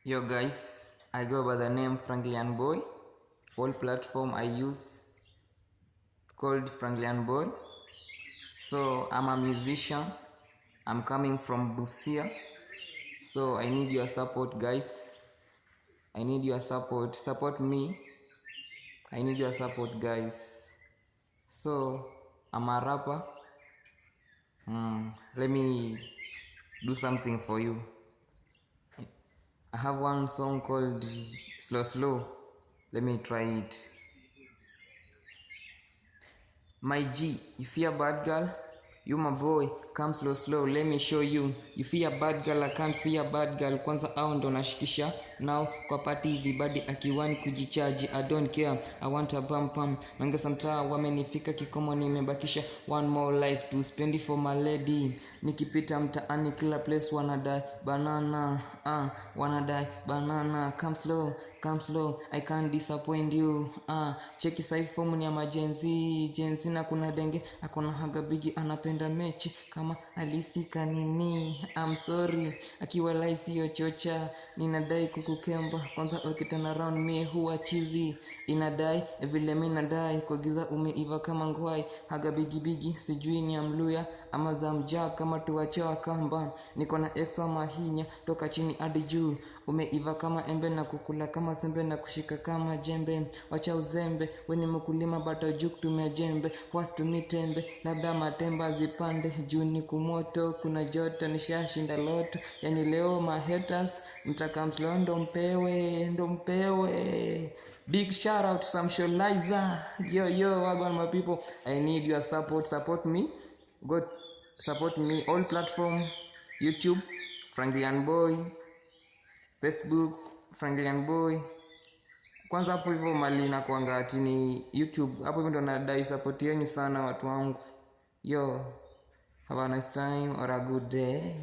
Yo guys, I go by the name Franklin Boy. All platform I use called Franklin Boy. So I'm a musician. I'm coming from Busia. So I need your support, guys. I need your support. Support me. I need your support, guys. So I'm a rapper. Let me do something for you. I have one song called Slow Slow. Let me try it. My G, you fear bad girl? You my boy, come slow slow, let me show you. You fear bad girl, I can't fear bad girl. Kwanza au ndo nashikisha. Now kwa party everybody akiwani kujichaji. I don't care, I want a bam pam. Mangesa mtaa wamenifika kikomo nimebakisha. One more life to spend it for my lady. Nikipita mtaani kila place wanadai banana. Wanadai banana. Come slow, I can't disappoint you. Cheki saifomu ni ya majenzi. Jenzi na kuna denge, akona haga bigi anapenda mechi kama alisika nini. I'm sorry, akiwa laisi yochocha. Ninadai kukukemba, kwanza turn around me huwa chizi. Inadai, vile minadai, kwa giza umeiva kama ngwai. Haga bigi bigi, sijui ni amluya ama za mjaa kama tuwachewa kamba. Nikona exo mahinya, toka chini hadi juu. Umeiva kama embe na kukula kama sembe na kushika kama jembe. Wacha uzembe, weni mkulima bata juk tumia jembe. Wastu mitembe, labda matemba zipande. Juni kumoto, kuna joto nishashinda loto. Yani leo mahaters, mtaka mslo ndo mpewe. Big shout out to some Sholizer. Yo, wagwan my people. I need your support. Support me. Go support me. All platform. YouTube, Franklin Boy. Facebook, Franklin Boy. Kwanza hapo hivyo mali na kuanga ati ni YouTube. Hapo hivyo ndo nadai support yenu sana watu wangu. Yo, have a nice time or a good day.